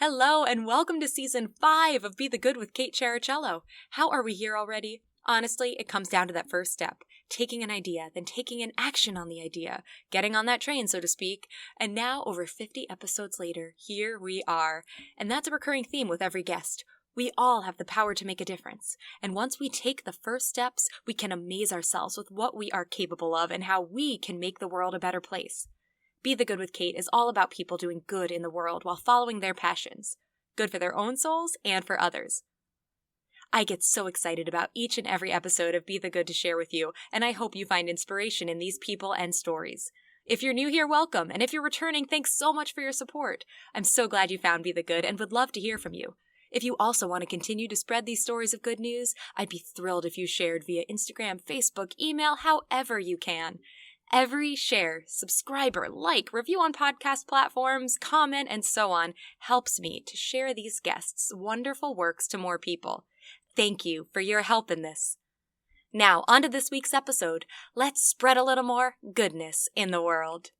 Hello and welcome to Season 5 of Be the Good with Kate Chericello. How are we here already? Honestly, it comes down to that first step. Taking an idea, then taking an action on the idea. Getting on that train, so to speak. And now, over 50 episodes later, here we are. And that's a recurring theme with every guest. We all have the power to make a difference. And once we take the first steps, we can amaze ourselves with what we are capable of and how we can make the world a better place. Be the Good with Kate is all about people doing good in the world while following their passions. Good for their own souls and for others. I get so excited about each and every episode of Be the Good to share with you, and I hope you find inspiration in these people and stories. If you're new here, welcome, and if you're returning, thanks so much for your support. I'm so glad you found Be the Good and would love to hear from you. If you also want to continue to spread these stories of good news, I'd be thrilled if you shared via Instagram, Facebook, email, however you can. Every share, subscriber, like, review on podcast platforms, comment, and so on helps me to share these guests' wonderful works to more people. Thank you for your help in this. Now, on to this week's episode. Let's spread a little more goodness in the world.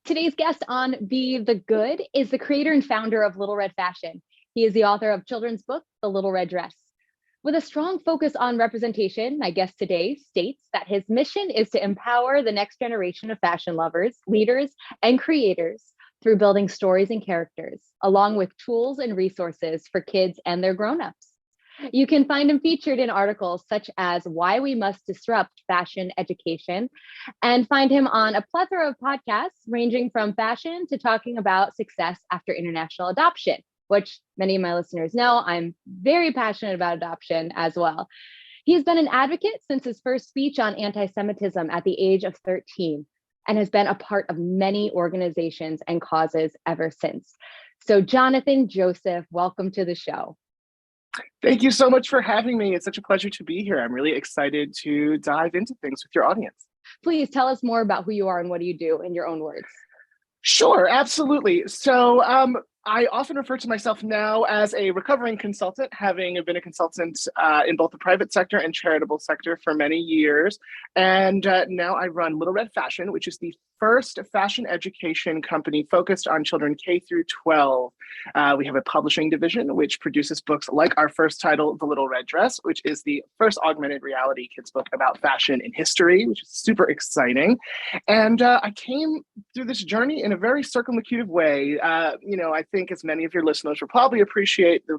Today's guest on Be the Good is the creator and founder of Little Red Fashion. He is the author of children's book, The Little Red Dress. With a strong focus on representation, my guest today states that his mission is to empower the next generation of fashion lovers, leaders, and creators through building stories and characters, along with tools and resources for kids and their grown-ups. You can find him featured in articles such as Why We Must Disrupt Fashion Education, and find him on a plethora of podcasts ranging from fashion to talking about success after international adoption, which many of my listeners know I'm very passionate about adoption as well. He's been an advocate since his first speech on anti-Semitism at the age of 13 and has been a part of many organizations and causes ever since. So Jonathan Joseph, welcome to the show. Thank you so much for having me. It's such a pleasure to be here. I'm really excited to dive into things with your audience. Please tell us more about who you are and what do you do in your own words. Sure, absolutely. So I often refer to myself now as a recovering consultant, having been a consultant in both the private sector and charitable sector for many years. And now I run Little Red Fashion, which is the first fashion education company focused on children K through 12. We have a publishing division, which produces books like our first title, The Little Red Dress, which is the first augmented reality kids book about fashion in history, which is super exciting. And I came through this journey in a very circumlocutive way. I think as many of your listeners will probably appreciate, the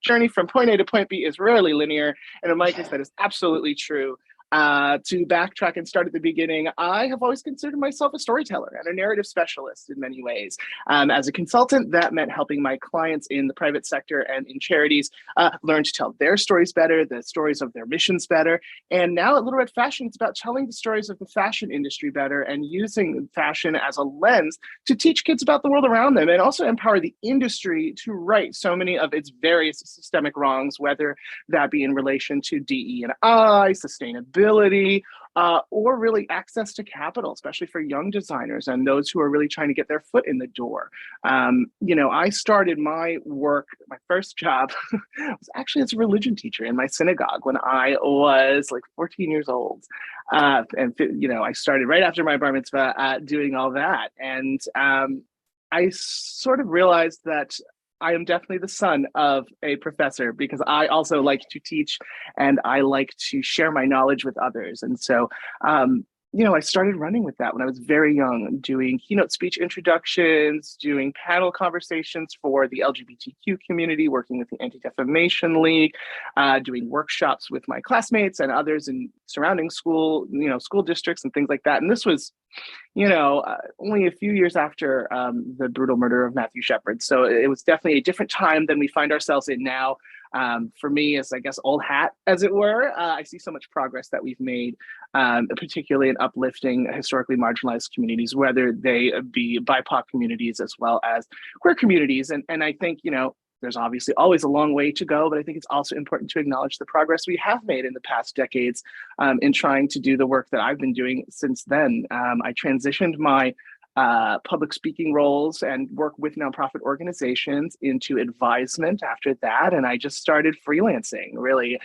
journey from point A to point B is rarely linear. And in my case, that is absolutely true. To backtrack and start at the beginning, I have always considered myself a storyteller and a narrative specialist in many ways. As a consultant, that meant helping my clients in the private sector and in charities learn to tell their stories better, the stories of their missions better. And now at Little Red Fashion, it's about telling the stories of the fashion industry better and using fashion as a lens to teach kids about the world around them and also empower the industry to right so many of its various systemic wrongs, whether that be in relation to DE&I, sustainability, or really access to capital, especially for young designers and those who are really trying to get their foot in the door. I started my work, my first job was actually as a religion teacher in my synagogue when I was like 14 years old. I started right after my bar mitzvah doing all that. And I sort of realized that I am definitely the son of a professor because I also like to teach and I like to share my knowledge with others. And so, I started running with that when I was very young, doing keynote speech introductions, doing panel conversations for the LGBTQ community, working with the Anti-Defamation League, doing workshops with my classmates and others in surrounding school districts and things like that. And this was, only a few years after the brutal murder of Matthew Shepard. So it was definitely a different time than we find ourselves in now. For me, as I guess old hat, as it were, I see so much progress that we've made, particularly in uplifting historically marginalized communities, whether they be BIPOC communities as well as queer communities. And I think, there's obviously always a long way to go, but I think it's also important to acknowledge the progress we have made in the past decades in trying to do the work that I've been doing since then. I transitioned my public speaking roles and work with nonprofit organizations into advisement after that. And I just started freelancing, really.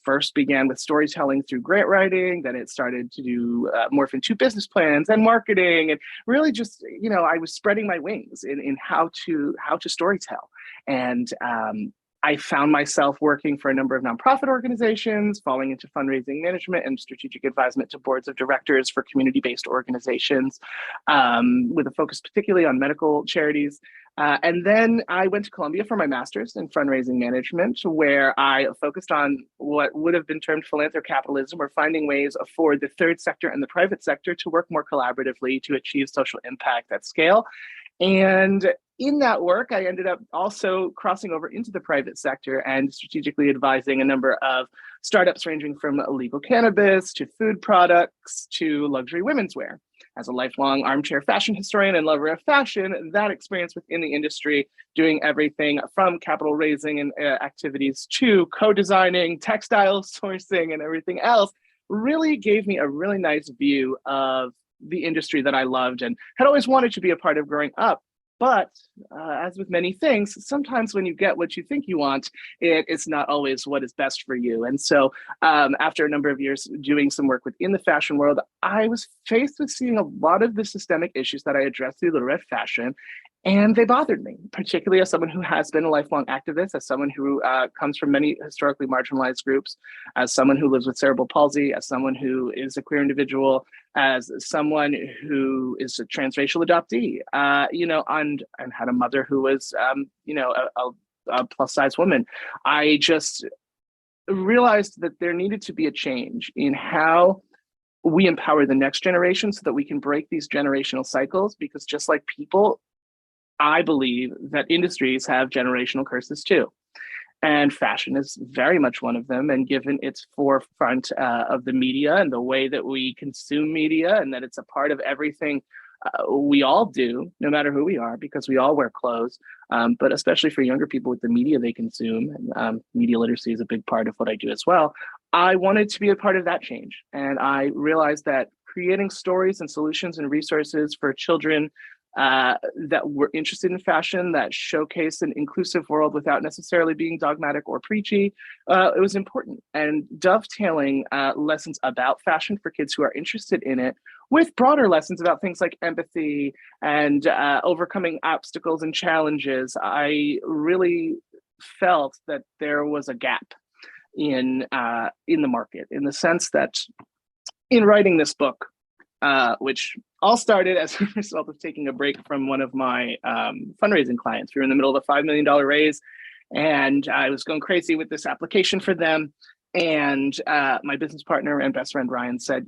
First began with storytelling through grant writing, then it started to do morph into business plans and marketing, and really just, I was spreading my wings in how to storytell. And I found myself working for a number of nonprofit organizations, falling into fundraising management and strategic advisement to boards of directors for community-based organizations, with a focus particularly on medical charities. And then I went to Columbia for my master's in fundraising management, where I focused on what would have been termed philanthrocapitalism, or finding ways for the third sector and the private sector to work more collaboratively to achieve social impact at scale. And in that work, I ended up also crossing over into the private sector and strategically advising a number of startups ranging from legal cannabis to food products to luxury women's wear. As a lifelong armchair fashion historian and lover of fashion, that experience within the industry, doing everything from capital raising and activities to co-designing, textile sourcing, and everything else, really gave me a really nice view of the industry that I loved and had always wanted to be a part of growing up. But as with many things, sometimes when you get what you think you want, it's not always what is best for you. And so after a number of years doing some work within the fashion world, I was faced with seeing a lot of the systemic issues that I addressed through Little Red Fashion. And they bothered me, particularly as someone who has been a lifelong activist, as someone who comes from many historically marginalized groups, as someone who lives with cerebral palsy, as someone who is a queer individual, as someone who is a transracial adoptee, and had a mother who was, a plus size woman. I just realized that there needed to be a change in how we empower the next generation so that we can break these generational cycles, because just like people, I believe that industries have generational curses too. And fashion is very much one of them. And given its forefront of the media and the way that we consume media, and that it's a part of everything we all do, no matter who we are, because we all wear clothes, but especially for younger people with the media they consume, and media literacy is a big part of what I do as well. I wanted to be a part of that change. And I realized that creating stories and solutions and resources for children that were interested in fashion, that showcase an inclusive world without necessarily being dogmatic or preachy, it was important. And dovetailing lessons about fashion for kids who are interested in it with broader lessons about things like empathy and overcoming obstacles and challenges, I really felt that there was a gap in the market, in the sense that in writing this book, which all started as a result of taking a break from one of my fundraising clients. We were in the middle of a $5 million raise, and I was going crazy with this application for them. And my business partner and best friend, Ryan, said,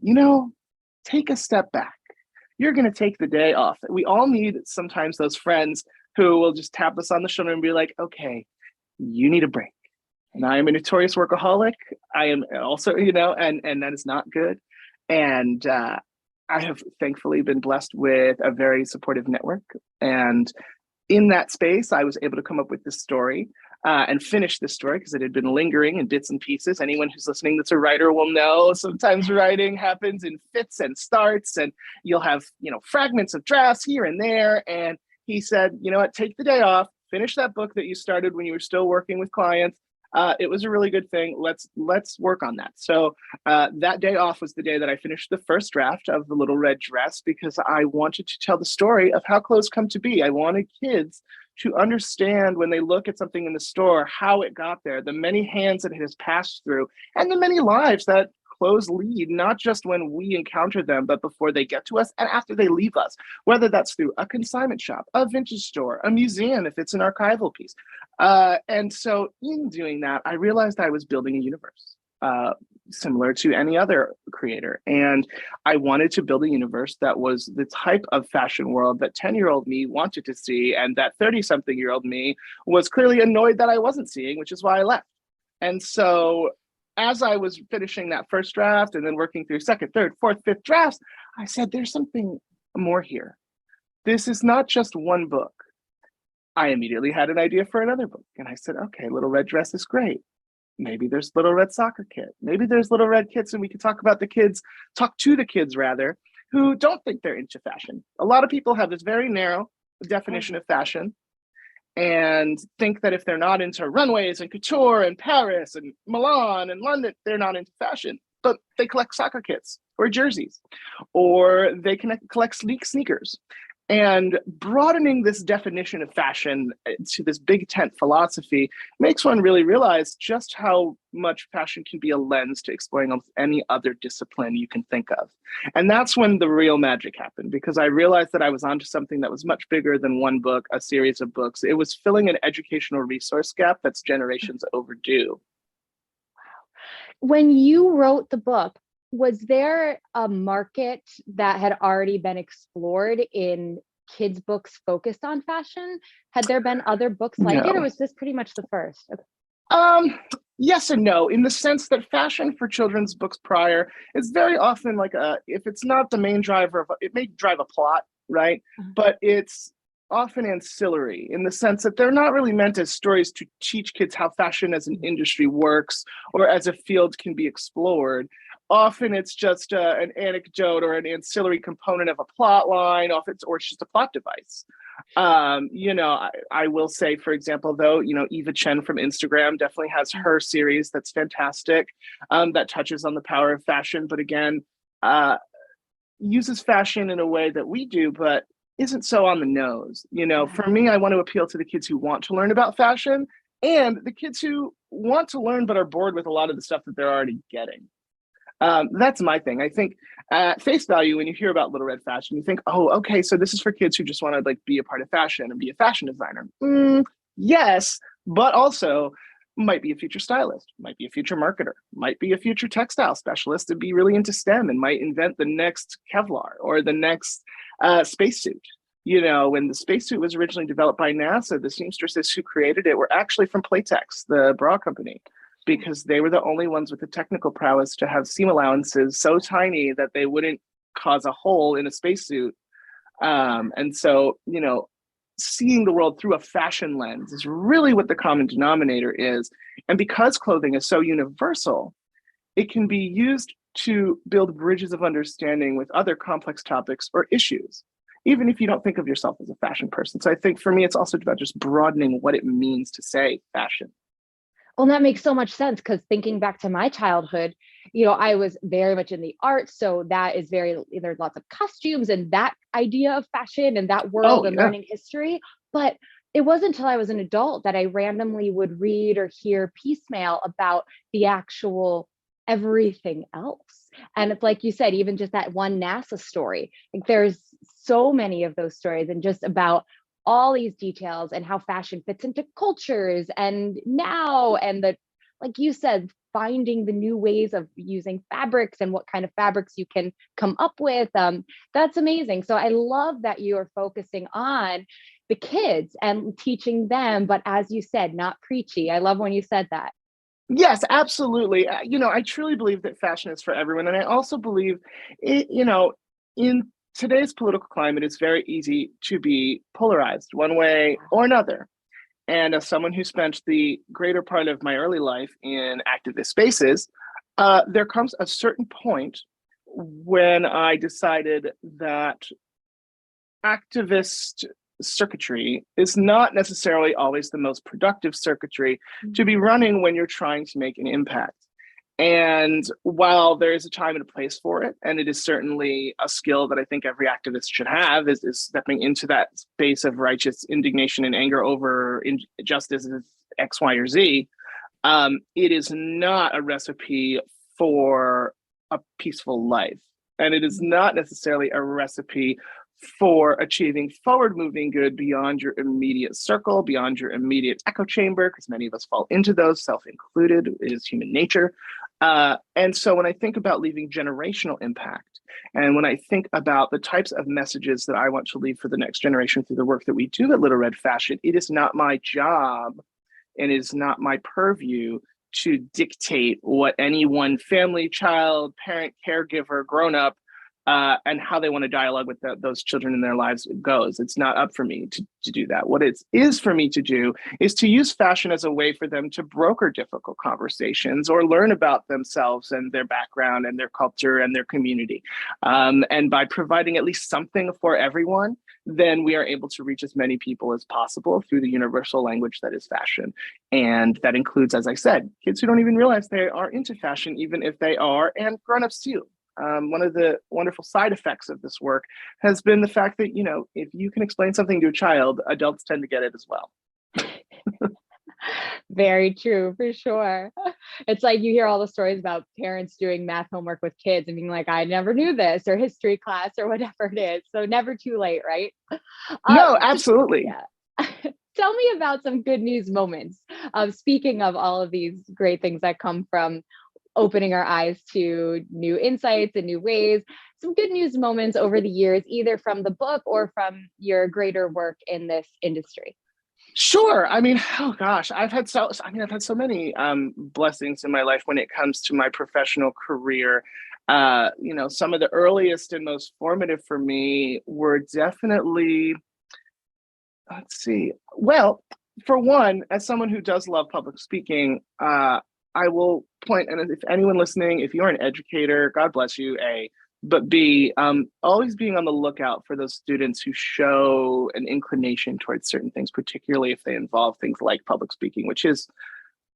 take a step back. You're going to take the day off. We all need sometimes those friends who will just tap us on the shoulder and be like, okay, you need a break. And I am a notorious workaholic. I am also, and that is not good. And I have thankfully been blessed with a very supportive network. And in that space, I was able to come up with this story and finish this story, because it had been lingering in bits and pieces. Anyone who's listening that's a writer will know sometimes writing happens in fits and starts, and you'll have, fragments of drafts here and there. And he said, you know what, take the day off, finish that book that you started when you were still working with clients. It was a really good thing. Let's work on that. So that day off was the day that I finished the first draft of The Little Red Dress, because I wanted to tell the story of how clothes come to be. I wanted kids to understand, when they look at something in the store, how it got there, the many hands that it has passed through, and the many lives that clothes lead, not just when we encounter them, but before they get to us and after they leave us, whether that's through a consignment shop, a vintage store, a museum, if it's an archival piece. And so in doing that, I realized I was building a universe similar to any other creator. And I wanted to build a universe that was the type of fashion world that 10-year-old me wanted to see, and that 30-something-year-old me was clearly annoyed that I wasn't seeing, which is why I left. And so as I was finishing that first draft and then working through second, third, fourth, fifth drafts, I said, there's something more here. This is not just one book. I immediately had an idea for another book. And I said, okay, Little Red Dress is great. Maybe there's Little Red Soccer Kit. Maybe there's Little Red Kits, and we can talk to the kids rather, who don't think they're into fashion. A lot of people have this very narrow definition of fashion and think that if they're not into runways and couture and Paris and Milan and London, they're not into fashion. But they collect soccer kits or jerseys, or they can collect sleek sneakers. And broadening this definition of fashion to this big tent philosophy makes one really realize just how much fashion can be a lens to exploring almost any other discipline you can think of. And that's when the real magic happened, because I realized that I was onto something that was much bigger than one book, a series of books. It was filling an educational resource gap that's generations overdue. When you wrote the book, was there a market that had already been explored in kids' books focused on fashion? Had there been other books like it, or was this pretty much the first? Okay. Yes and no, in the sense that fashion for children's books prior is very often like if it's not the main driver of it may drive a plot, right? But it's often ancillary in the sense that they're not really meant as stories to teach kids how fashion as an industry works or as a field can be explored. Often it's just an anecdote or an ancillary component of a plot line, or it's just a plot device. I will say, for example, though, Eva Chen from Instagram definitely has her series that's fantastic, that touches on the power of fashion, but again, uses fashion in a way that we do, but isn't so on the nose. For me, I want to appeal to the kids who want to learn about fashion and the kids who want to learn but are bored with a lot of the stuff that they're already getting. That's my thing. I think at face value, when you hear about Little Red Fashion, you think, oh, okay, so this is for kids who just want to be a part of fashion and be a fashion designer. Yes, but also might be a future stylist, might be a future marketer, might be a future textile specialist and be really into STEM and might invent the next Kevlar or the next spacesuit. When the spacesuit was originally developed by NASA, the seamstresses who created it were actually from Playtex, the bra company, because they were the only ones with the technical prowess to have seam allowances so tiny that they wouldn't cause a hole in a spacesuit. And so, seeing the world through a fashion lens is really what the common denominator is. And because clothing is so universal, it can be used to build bridges of understanding with other complex topics or issues, even if you don't think of yourself as a fashion person. So I think for me, it's also about just broadening what it means to say fashion. Well, that makes so much sense, because thinking back to my childhood, I was very much in the arts. So that is there's lots of costumes and that idea of fashion and that world and learning history. But it wasn't until I was an adult that I randomly would read or hear piecemeal about the actual everything else. And it's like you said, even just that one NASA story, there's so many of those stories, and just about all these details and how fashion fits into cultures and now, and like you said, finding the new ways of using fabrics and what kind of fabrics you can come up with. That's amazing. So I love that you are focusing on the kids and teaching them, but as you said, not preachy. I love when you said that. Yes, absolutely. I truly believe that fashion is for everyone. And I also believe, in today's political climate, it's very easy to be polarized one way or another. And as someone who spent the greater part of my early life in activist spaces, there comes a certain point when I decided that activist circuitry is not necessarily always the most productive circuitry to be running when you're trying to make an impact. And while there is a time and a place for it, and it is certainly a skill that I think every activist should have, is stepping into that space of righteous indignation and anger over injustices X, Y, or Z, it is not a recipe for a peaceful life. And it is not necessarily a recipe for achieving forward-moving good beyond your immediate circle, beyond your immediate echo chamber, because many of us fall into those, self-included. It is human nature. And so when I think about leaving generational impact, and when I think about the types of messages that I want to leave for the next generation through the work that we do at Little Red Fashion, it is not my job and it is not my purview to dictate what any one family, child, parent, caregiver, grown-up and how they want to dialogue with those children in their lives goes. It's not up for me to do that. What it is for me to do is to use fashion as a way for them to broker difficult conversations or learn about themselves and their background and their culture and their community. And by providing at least something for everyone, then we are able to reach as many people as possible through the universal language that is fashion. And that includes, as I said, kids who don't even realize they are into fashion, even if they are, and grown-ups too. One of the wonderful side effects of this work has been the fact that, if you can explain something to a child, adults tend to get it as well. Very true, for sure. It's like you hear all the stories about parents doing math homework with kids and being like, I never knew this, or history class, or whatever it is. So never too late, right? No, absolutely. Yeah. Tell me about some good news moments. Speaking of all of these great things that come from opening our eyes to new insights and new ways, some good news moments over the years, either from the book or from your greater work in this industry. Sure. I mean, oh gosh, I've had so many blessings in my life when it comes to my professional career. Some of the earliest and most formative for me were definitely, let's see. Well, for one, as someone who does love public speaking, I will point, and if anyone listening, if you're an educator, God bless you, A, but B, always being on the lookout for those students who show an inclination towards certain things, particularly if they involve things like public speaking, which is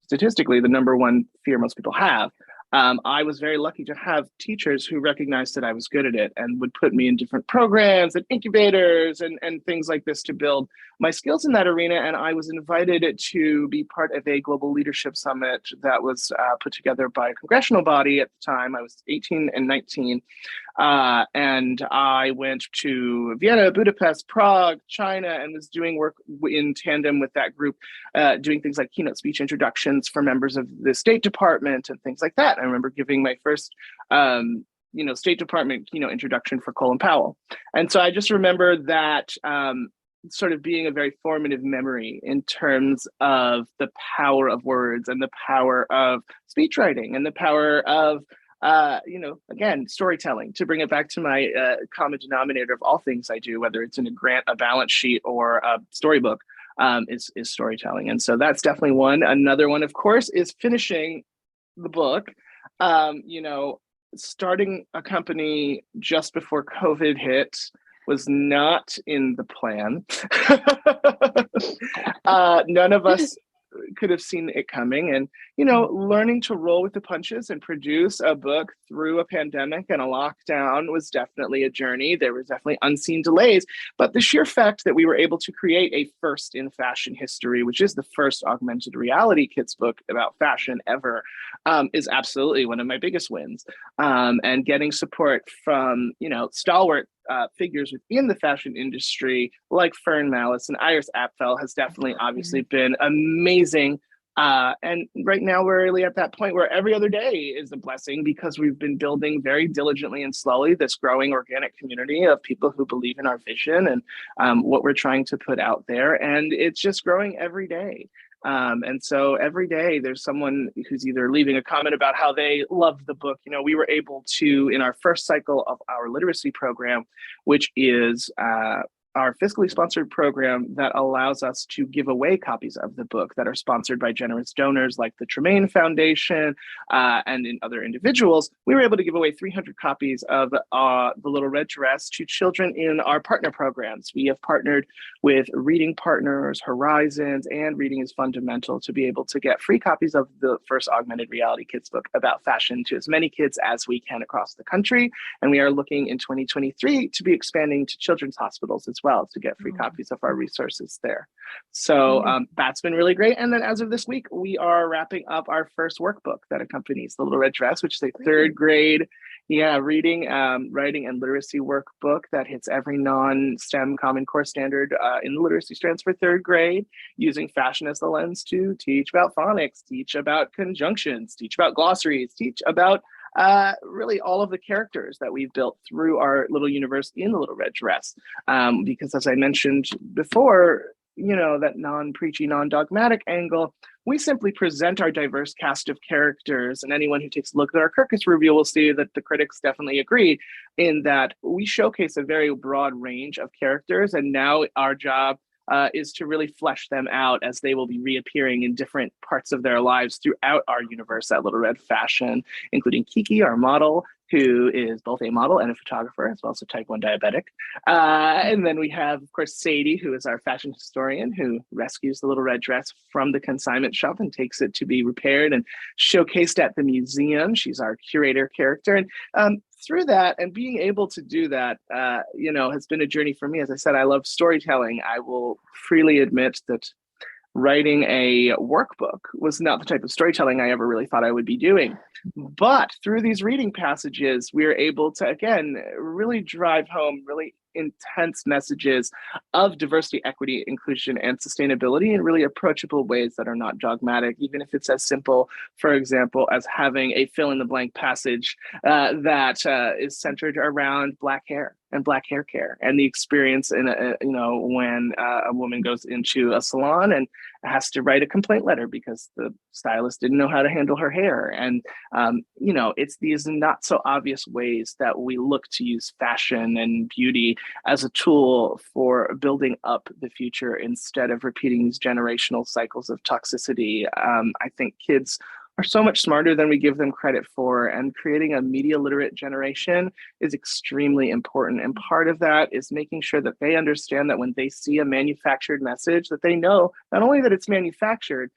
statistically the number one fear most people have. I was very lucky to have teachers who recognized that I was good at it and would put me in different programs and incubators and things like this to build my skills in that arena. And I was invited to be part of a global leadership summit that was put together by a congressional body at the time. I was 18 and 19. And I went to Vienna, Budapest, Prague, China, and was doing work in tandem with that group, doing things like keynote speech introductions for members of the State Department and things like that. I remember giving my first, State Department keynote introduction for Colin Powell. And so I just remember that sort of being a very formative memory in terms of the power of words and the power of speech writing and the power of again, storytelling, to bring it back to my common denominator of all things I do, whether it's in a grant, a balance sheet, or a storybook, is storytelling. And so that's definitely one. Another one, of course, is finishing the book. Starting a company just before COVID hit was not in the plan. None of us could have seen it coming, and learning to roll with the punches and produce a book through a pandemic and a lockdown was definitely a journey. There were definitely unseen delays, but the sheer fact that we were able to create a first in fashion history, which is the first augmented reality kids book about fashion ever, is absolutely one of my biggest wins. And getting support from stalwart figures within the fashion industry like Fern Malice and Iris Apfel has definitely obviously been amazing. And right now we're really at that point where every other day is a blessing, because we've been building very diligently and slowly this growing organic community of people who believe in our vision and what we're trying to put out there. And it's just growing every day. And so every day there's someone who's either leaving a comment about how they love the book. We were able to, in our first cycle of our literacy program, which is our fiscally sponsored program that allows us to give away copies of the book that are sponsored by generous donors like the Tremaine Foundation and in other individuals. We were able to give away 300 copies of The Little Red Dress to children in our partner programs. We have partnered with Reading Partners, Horizons, and Reading is Fundamental to be able to get free copies of the first augmented reality kids book about fashion to as many kids as we can across the country. And we are looking in 2023 to be expanding to children's hospitals as well to get free copies of our resources there. So that's been really great. And then as of this week, we are wrapping up our first workbook that accompanies The Little Red Dress, which is a third grade reading, writing, and literacy workbook that hits every non-STEM Common Core standard in the literacy strands for third grade, using fashion as the lens to teach about phonics, teach about conjunctions, teach about glossaries, teach about really all of the characters that we've built through our little universe in The Little Red Dress. Because as I mentioned before, that non-preachy, non-dogmatic angle, we simply present our diverse cast of characters. And anyone who takes a look at our Kirkus review will see that the critics definitely agree in that we showcase a very broad range of characters. And now our job is to really flesh them out as they will be reappearing in different parts of their lives throughout our universe at Little Red Fashion, including Kiki, our model, who is both a model and a photographer, as well as a type 1 diabetic. And then we have, of course, Sadie, who is our fashion historian, who rescues the little red dress from the consignment shop and takes it to be repaired and showcased at the museum. She's our curator character. And through that and being able to do that, has been a journey for me. As I said, I love storytelling. I will freely admit that writing a workbook was not the type of storytelling I ever really thought I would be doing. But through these reading passages, we are able to, again, really drive home really intense messages of diversity, equity, inclusion, and sustainability in really approachable ways that are not dogmatic, even if it's as simple, for example, as having a fill-in-the-blank passage that is centered around Black hair and Black hair care and the experience in when a woman goes into a salon and has to write a complaint letter because the stylist didn't know how to handle her hair. And it's these not so obvious ways that we look to use fashion and beauty as a tool for building up the future instead of repeating these generational cycles of toxicity. I think kids are so much smarter than we give them credit for, and creating a media literate generation is extremely important. And part of that is making sure that they understand that when they see a manufactured message, that they know not only that it's manufactured,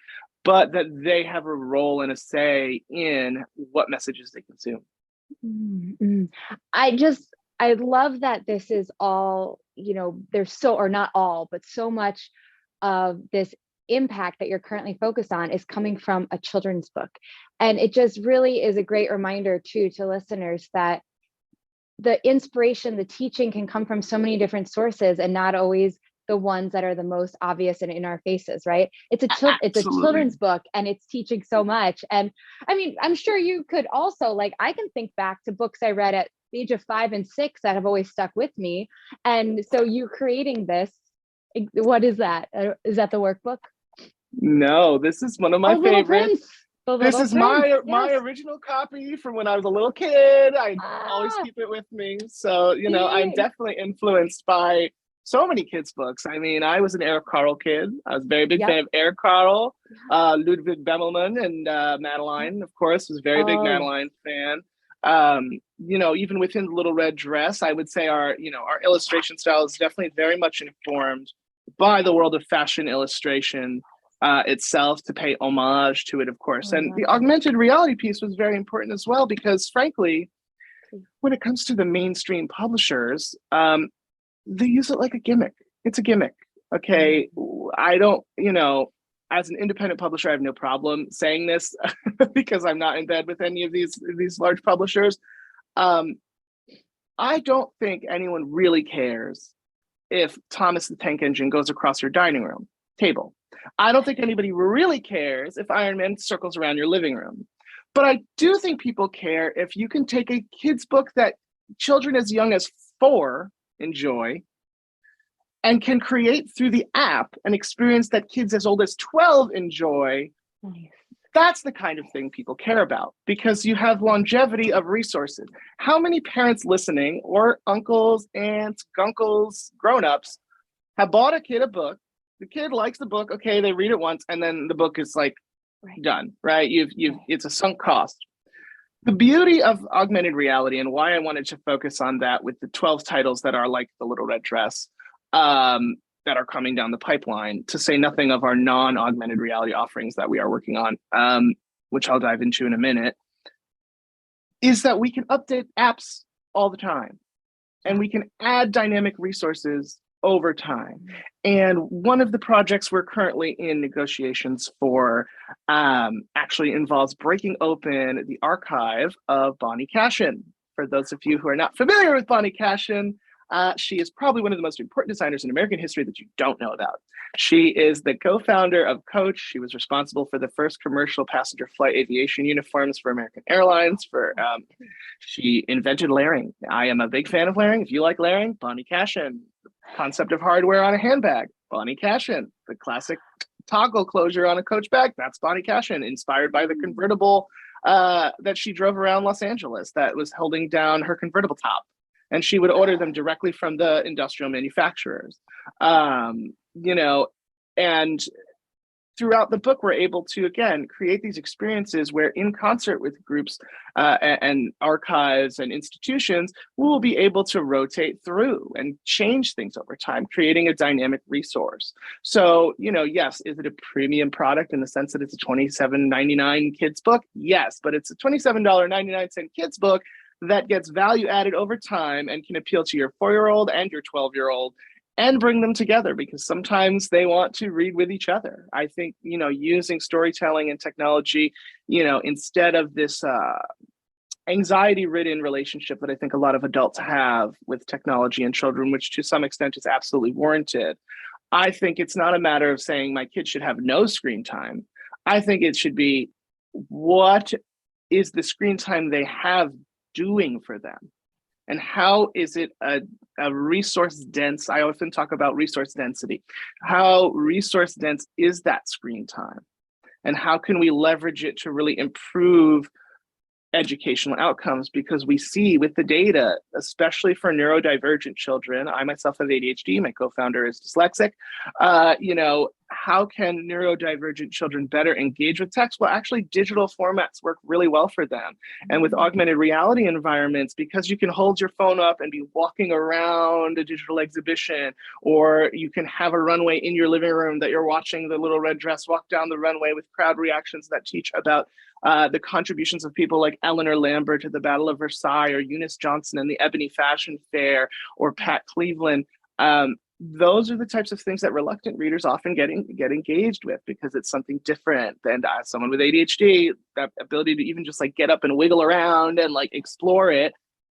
but that they have a role and a say in what messages they consume. Mm-hmm. I love that this is all, there's or not all, but so much of this impact that you're currently focused on is coming from a children's book. And it just really is a great reminder too to listeners that the inspiration, the teaching can come from so many different sources and not always the ones that are the most obvious and in our faces, right? It's a children's book and it's teaching so much. And I mean, I'm sure you could also, I can think back to books I read at the age of 5 and 6 that have always stuck with me. And so you creating this, what is that? Is that the workbook? No, this is one of my favorites. This is my original copy from when I was a little kid. I always keep it with me. So, I'm definitely influenced by so many kids' books. I mean, I was an Eric Carle kid. I was a very big fan of Eric Carle, Ludwig Bemelman, and Madeline, of course, was a very big Madeline fan. Even within the Little Red Dress, I would say our illustration style is definitely very much informed by the world of fashion illustration itself, to pay homage to it, of course. And the augmented reality piece was very important as well, because frankly, when it comes to the mainstream publishers, they use it like a gimmick. It's a gimmick. Okay. I don't, as an independent publisher, I have no problem saying this because I'm not in bed with any of these large publishers. I don't think anyone really cares if Thomas the Tank Engine goes across your dining room table. I don't think anybody really cares if Iron Man circles around your living room. But I do think people care if you can take a kid's book that children as young as 4 enjoy and can create through the app an experience that kids as old as 12 enjoy. Nice. That's the kind of thing people care about, because you have longevity of resources. How many parents listening, or uncles, aunts, gunkles, grown-ups, have bought a kid a book? The kid likes the book, okay, they read it once, and then the book is done, right? It's a sunk cost. The beauty of augmented reality, and why I wanted to focus on that with the 12 titles that are like the Little Red Dress, that are coming down the pipeline, to say nothing of our non-augmented reality offerings that we are working on, which I'll dive into in a minute, is that we can update apps all the time, and we can add dynamic resources over time. And one of the projects we're currently in negotiations for actually involves breaking open the archive of Bonnie Cashin. For those of you who are not familiar with Bonnie Cashin, she is probably one of the most important designers in American history that you don't know about. She is the co-founder of Coach. She was responsible for the first commercial passenger flight aviation uniforms for American Airlines. She invented layering. I am a big fan of layering. If you like layering, Bonnie Cashin, Concept of hardware on a handbag, Bonnie Cashin. The classic toggle closure on a Coach bag, that's Bonnie Cashin, inspired by the convertible that she drove around Los Angeles that was holding down her convertible top. And she would order them directly from the industrial manufacturers. You know, and throughout the book, we're able to, again, create these experiences where in concert with groups and archives and institutions, we will be able to rotate through and change things over time, creating a dynamic resource. So, you know, yes, is it a premium product in the sense that it's a $27.99 kids book? Yes, but it's a $27.99 kids book that gets value added over time and can appeal to your 4-year-old and your 12-year-old and bring them together, because sometimes they want to read with each other. I think, you know, using storytelling and technology, you know, instead of this anxiety-ridden relationship that I think a lot of adults have with technology and children, which to some extent is absolutely warranted. I think it's not a matter of saying my kids should have no screen time. I think it should be, what is the screen time they have doing for them? And how is it a resource dense? I often talk about resource density. How resource dense is that screen time? And how can we leverage it to really improve educational outcomes? Because we see with the data, especially for neurodivergent children, I myself have ADHD, my co-founder is dyslexic, you know, how can neurodivergent children better engage with text? Well, actually digital formats work really well for them. And with augmented reality environments, because you can hold your phone up and be walking around a digital exhibition, or you can have a runway in your living room that you're watching the Little Red Dress walk down the runway with crowd reactions that teach about the contributions of people like Eleanor Lambert to the Battle of Versailles, or Eunice Johnson and the Ebony Fashion Fair, or Pat Cleveland. Those are the types of things that reluctant readers often get engaged with, because it's something different than someone with ADHD. That ability to even just like get up and wiggle around and like explore it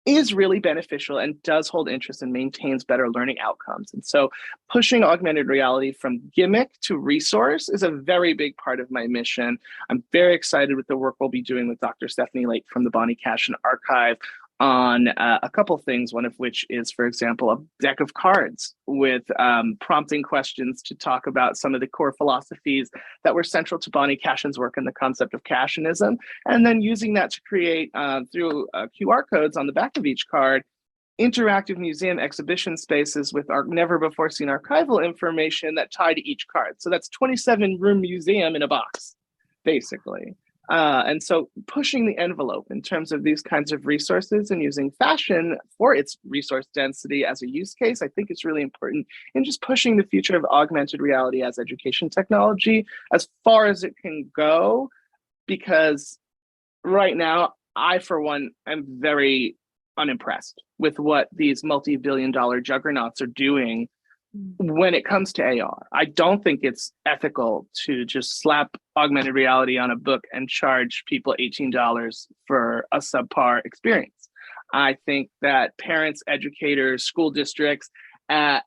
is really beneficial and does hold interest and maintains better learning outcomes. And so pushing augmented reality from gimmick to resource is a very big part of my mission. I'm very excited with the work we'll be doing with Dr. Stephanie Lake from the Bonnie Cashin Archive on a couple things, one of which is, for example, a deck of cards with prompting questions to talk about some of the core philosophies that were central to Bonnie Cashin's work and the concept of Cashinism, and then using that to create, through QR codes on the back of each card, interactive museum exhibition spaces with our never-before-seen archival information that tie to each card. So that's 27-room museum in a box, basically. And so pushing the envelope in terms of these kinds of resources and using fashion for its resource density as a use case, I think is really important in just pushing the future of augmented reality as education technology as far as it can go. Because right now, I, for one, am very unimpressed with what these multi-billion-dollar juggernauts are doing when it comes to AR. I don't think it's ethical to just slap augmented reality on a book and charge people $18 for a subpar experience. I think that parents, educators, school districts, and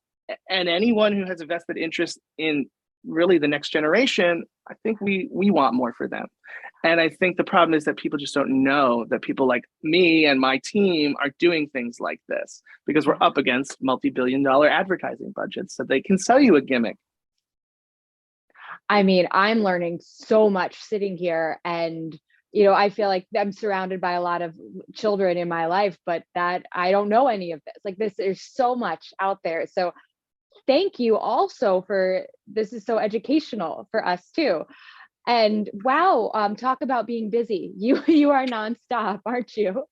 anyone who has a vested interest in really the next generation, I think we want more for them. And I think the problem is that people just don't know that people like me and my team are doing things like this, because we're up against multi-billion-dollar advertising budgets, so they can sell you a gimmick. I mean, I'm learning so much sitting here, and you know, I feel like I'm surrounded by a lot of children in my life, but that I don't know any of this. Like there's so much out there. So thank you also for this is so educational for us too. And wow, talk about being busy. You are nonstop, aren't you?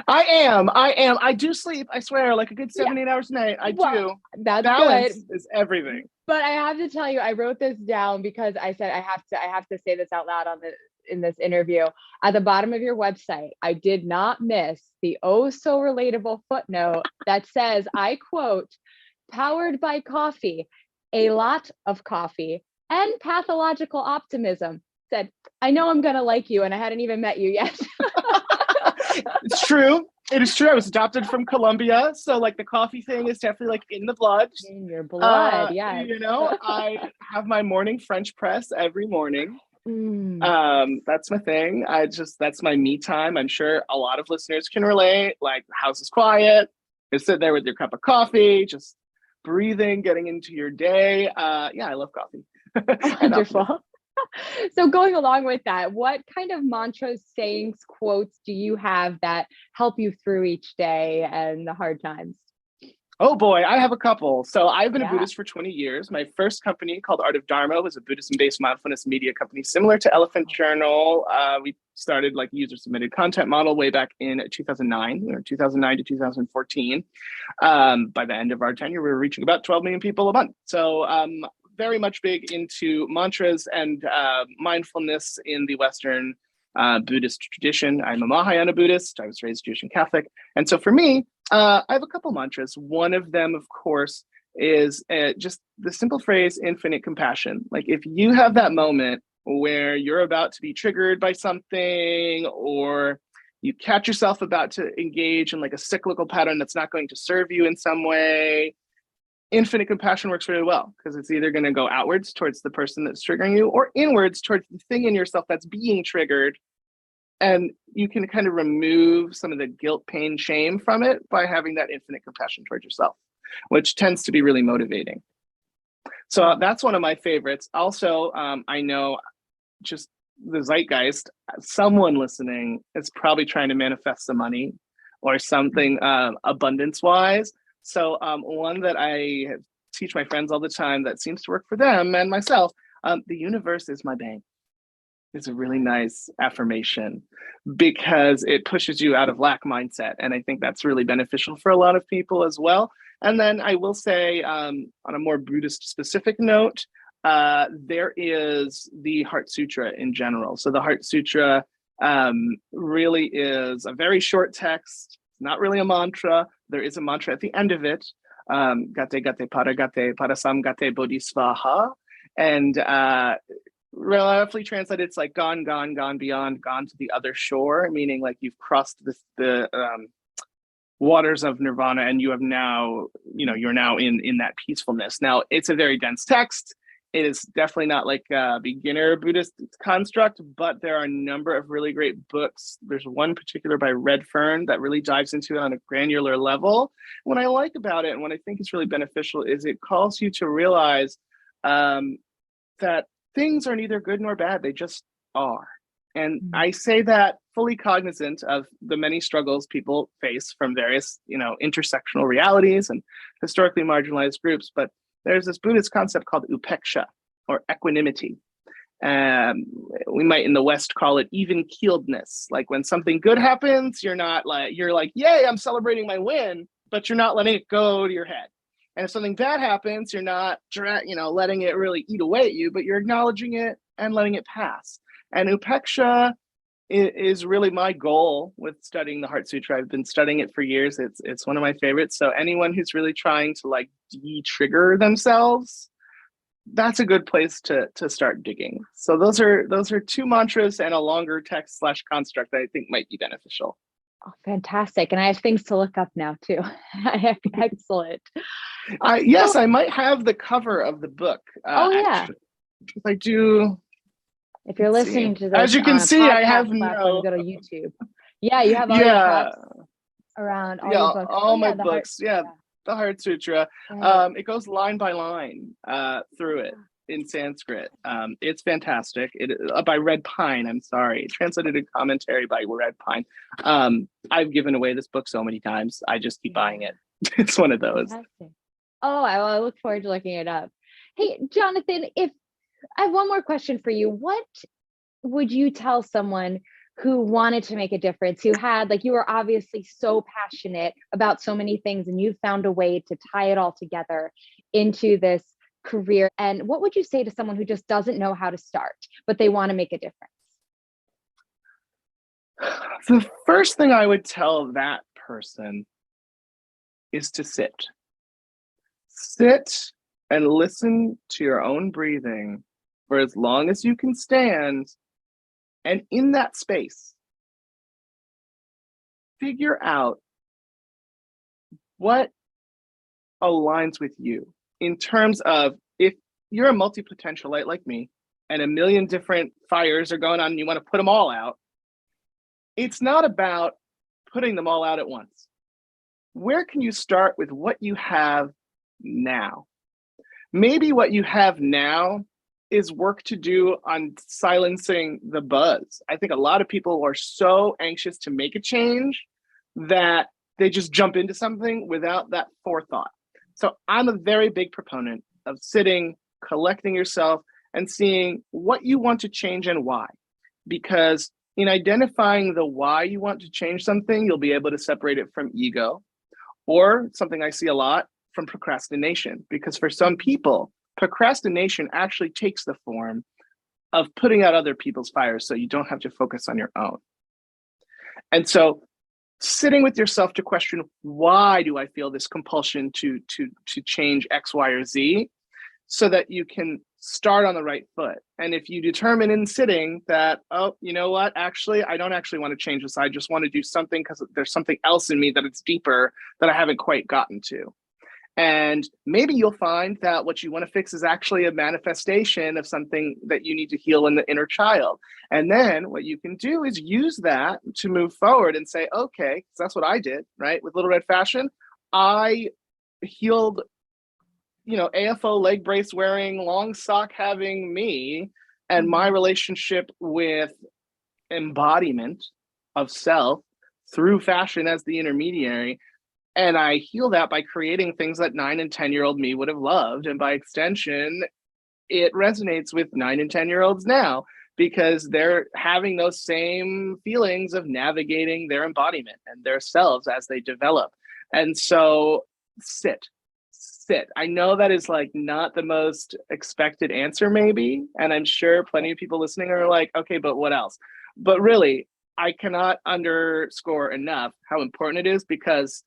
I am. I do sleep, I swear, like a good 7-8 hours a night. I do. That's balance good. is everything. But I have to tell you, I wrote this down because I said I have to say this out loud in this interview. At the bottom of your website, I did not miss the oh so relatable footnote that says, I quote, "Powered by coffee, a lot of coffee, and pathological optimism." Said, I know I'm gonna like you, and I hadn't even met you yet. It's true. It is true. I was adopted from Colombia, so like the coffee thing is definitely like in the blood. In your blood, yeah. You know, I have my morning French press every morning. That's my thing. That's my me time. I'm sure a lot of listeners can relate. Like, the house is quiet. You sit there with your cup of coffee, just breathing, getting into your day. Yeah, I love coffee. Wonderful. So going along with that, what kind of mantras, sayings, quotes do you have that help you through each day and the hard times? Oh boy, I have a couple. So I've been a Yeah. Buddhist for 20 years. My first company called Art of Dharma was a Buddhism-based mindfulness media company similar to Elephant Journal. We started like user-submitted content model way back in 2009, or 2009 to 2014. By the end of our tenure, we were reaching about 12 million people a month. So very much big into mantras and mindfulness in the Western Buddhist tradition. I'm a Mahayana Buddhist. I was raised Jewish and Catholic. And so for me, I have a couple mantras. One of them, of course, is just the simple phrase, infinite compassion. Like if you have that moment where you're about to be triggered by something, or you catch yourself about to engage in like a cyclical pattern that's not going to serve you in some way, infinite compassion works really well, because it's either going to go outwards towards the person that's triggering you or inwards towards the thing in yourself that's being triggered. And you can kind of remove some of the guilt, pain, shame from it by having that infinite compassion towards yourself, which tends to be really motivating. So that's one of my favorites. Also, I know just the zeitgeist, someone listening is probably trying to manifest some money or something abundance-wise. So one that I teach my friends all the time that seems to work for them and myself, the universe is my bank. Is a really nice affirmation because it pushes you out of lack mindset. And I think that's really beneficial for a lot of people as well. And then I will say, on a more Buddhist specific note, there is the Heart Sutra in general. So the Heart Sutra really is a very short text, not really a mantra. There is a mantra at the end of it, Gate Gate Parasam Gate Bodhisvaha. And roughly translated, it's like gone, gone, gone beyond, gone to the other shore, meaning like you've crossed the waters of nirvana and you have now, you're now in that peacefulness. Now, it's a very dense text. It is definitely not like a beginner Buddhist construct, but there are a number of really great books. There's one particular by Redfern that really dives into it on a granular level. What I like about it and what I think is really beneficial is it calls you to realize that things are neither good nor bad, they just are. And I say that fully cognizant of the many struggles people face from various, intersectional realities and historically marginalized groups. But there's this Buddhist concept called upeksha, or equanimity. We might in the West call it even keeledness. Like when something good happens, you're like, yay, I'm celebrating my win, but you're not letting it go to your head. And if something bad happens, you're not, letting it really eat away at you, but you're acknowledging it and letting it pass. And upeksha is really my goal with studying the Heart Sutra. I've been studying it for years. It's one of my favorites. So anyone who's really trying to like de-trigger themselves, that's a good place to start digging. So those are two mantras and a longer text / construct that I think might be beneficial. Oh, fantastic. And I have things to look up now too. Excellent. Yes, I might have the cover of the book. Yeah. If I do. If you're listening to this, as you can see, I have no. Go to YouTube. Yeah, you have all your props around all your books. All my books. The Heart Sutra. Right. It goes line by line through it in Sanskrit. It's fantastic. By Red Pine. I'm sorry, translated a commentary by Red Pine. I've given away this book so many times. I just keep buying it. It's one of those. Fantastic. Oh, I look forward to looking it up. Hey, Jonathan, if I have one more question for you, what would you tell someone who wanted to make a difference, who had, like, you were obviously so passionate about so many things and you found a way to tie it all together into this career? And what would you say to someone who just doesn't know how to start, but they want to make a difference? The first thing I would tell that person is to sit. Sit and listen to your own breathing for as long as you can stand. And in that space, figure out what aligns with you in terms of, if you're a multi-potentialite like me and a million different fires are going on and you want to put them all out, it's not about putting them all out at once. Where can you start with what you have now. Maybe what you have now is work to do on silencing the buzz. I think a lot of people are so anxious to make a change that they just jump into something without that forethought. So I'm a very big proponent of sitting, collecting yourself, and seeing what you want to change and why. Because in identifying the why you want to change something, you'll be able to separate it from ego, or something I see a lot, from procrastination. Because for some people, procrastination actually takes the form of putting out other people's fires so you don't have to focus on your own. And so sitting with yourself to question, why do I feel this compulsion to change X, Y, or Z, so that you can start on the right foot. And if you determine in sitting that, oh, you know what, actually, I don't actually want to change this. I just want to do something because there's something else in me that it's deeper that I haven't quite gotten to. And maybe you'll find that what you want to fix is actually a manifestation of something that you need to heal in the inner child. And then what you can do is use that to move forward and say, okay, so that's what I did, right? With Little Red Fashion, I healed, AFO leg brace wearing, long sock having me, and my relationship with embodiment of self through fashion as the intermediary. And I heal that by creating things that 9 and 10-year-old me would have loved. And by extension, it resonates with 9 and 10-year-olds now, because they're having those same feelings of navigating their embodiment and their selves as they develop. And so sit. I know that is like not the most expected answer, maybe. And I'm sure plenty of people listening are like, okay, but what else? But really, I cannot underscore enough how important it is, because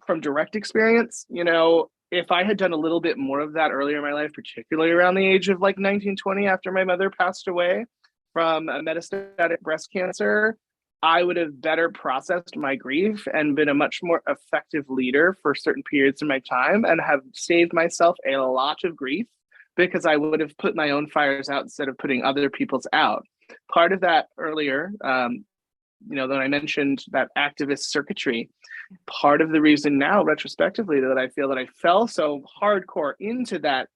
from direct experience, if I had done a little bit more of that earlier in my life, particularly around the age of like 19, 20, after my mother passed away from metastatic breast cancer, I would have better processed my grief and been a much more effective leader for certain periods of my time, and have saved myself a lot of grief, because I would have put my own fires out instead of putting other people's out. Part of that earlier, that I mentioned that activist circuitry, part of the reason now, retrospectively, that I feel that I fell so hardcore into that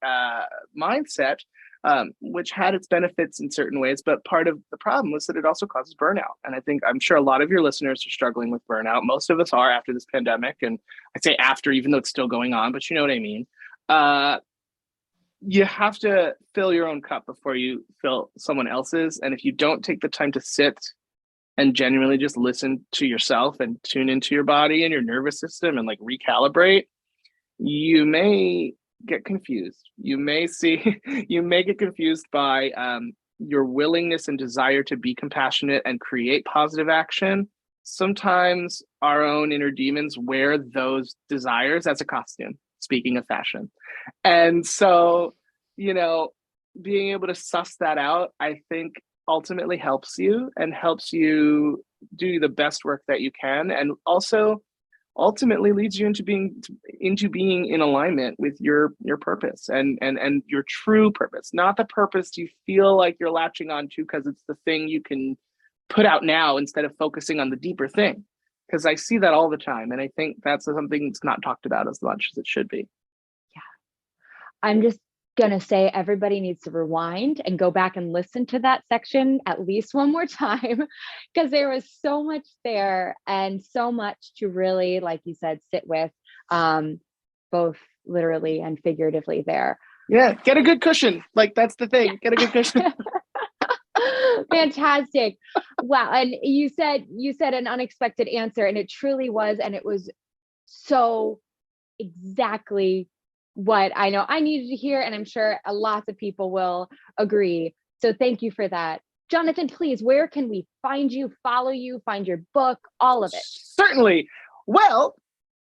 mindset, which had its benefits in certain ways, but part of the problem was that it also causes burnout. And I'm sure a lot of your listeners are struggling with burnout. Most of us are after this pandemic. And I say after, even though it's still going on, but you know what I mean. You have to fill your own cup before you fill someone else's. And if you don't take the time to sit and genuinely just listen to yourself and tune into your body and your nervous system and like recalibrate, you may get confused. You may get confused by your willingness and desire to be compassionate and create positive action. Sometimes our own inner demons wear those desires as a costume, speaking of fashion. And so, being able to suss that out, I think, ultimately helps you do the best work that you can, and also ultimately leads you into being in alignment with your purpose and your true purpose, not the purpose you feel like you're latching on to because it's the thing you can put out now instead of focusing on the deeper thing. Because I see that all the time, and I think that's something that's not talked about as much as it should be. Yeah, I'm just gonna say everybody needs to rewind and go back and listen to that section at least one more time, because there was so much there and so much to really, like you said, sit with, both literally and figuratively there. Yeah, get a good cushion. Like, that's the thing. Get a good cushion. Fantastic. Wow. And you said an unexpected answer, and it truly was, and it was so exactly what I know I needed to hear, and I'm sure lots of people will agree. So thank you for that. Jonathan, please, where can we find you, follow you, find your book, all of it? Certainly. Well,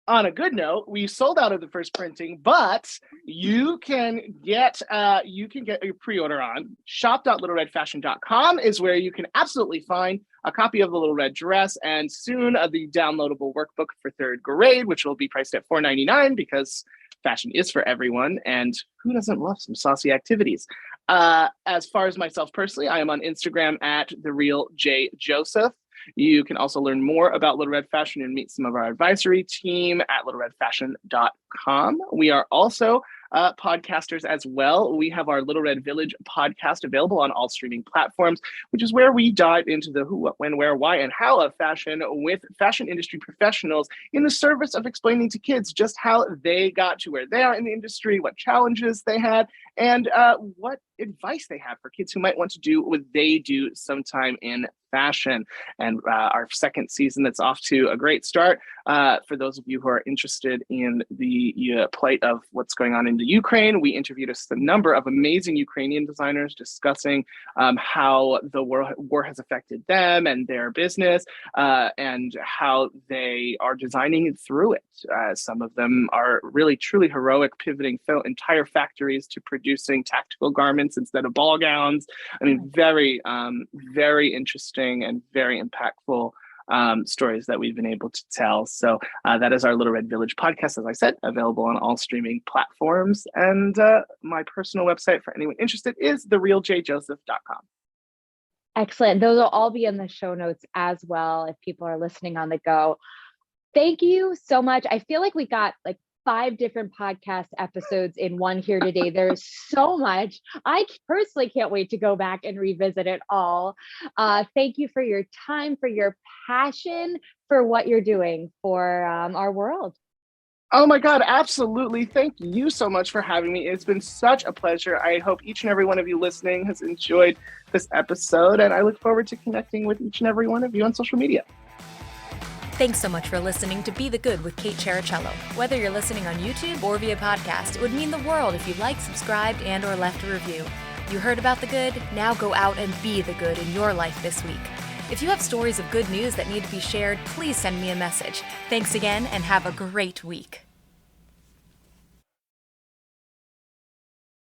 on a good note, we sold out of the first printing, but you can get your pre-order on shop.littleredfashion.com is where you can absolutely find a copy of the Little Red Dress, and soon the downloadable workbook for 3rd grade, which will be priced at $4.99, because fashion is for everyone, and who doesn't love some saucy activities? As far as myself personally, I am on Instagram at TheRealJJoseph. You can also learn more about Little Red Fashion and meet some of our advisory team at littleredfashion.com. We are also podcasters as well. We have our Little Red Village podcast available on all streaming platforms, which is where we dive into the who, what, when, where, why, and how of fashion with fashion industry professionals in the service of explaining to kids just how they got to where they are in the industry, what challenges they had, and what advice they have for kids who might want to do what they do sometime in fashion. And our second season that's off to a great start. For those of you who are interested in the plight of what's going on in the Ukraine, we interviewed a number of amazing Ukrainian designers discussing how the war has affected them and their business, and how they are designing through it. Some of them are really truly heroic, pivoting entire factories to producing tactical garments instead of ball gowns. I mean, very, very interesting and very impactful stories that we've been able to tell. So that is our Little Red Village podcast, as I said, available on all streaming platforms. And my personal website for anyone interested is therealjjoseph.com. Excellent. Those will all be in the show notes as well if people are listening on the go. Thank you so much. I feel like we got like 5 different podcast episodes in one here today. There's so much. I personally can't wait to go back and revisit it all. Thank you for your time, for your passion, for what you're doing for our world. Oh my God, absolutely. Thank you so much for having me. It's been such a pleasure. I hope each and every one of you listening has enjoyed this episode, and I look forward to connecting with each and every one of you on social media. Thanks so much for listening to Be the Good with Kate Chericello. Whether you're listening on YouTube or via podcast, it would mean the world if you liked, subscribed, and or left a review. You heard about the good? Now go out and be the good in your life this week. If you have stories of good news that need to be shared, please send me a message. Thanks again, and have a great week.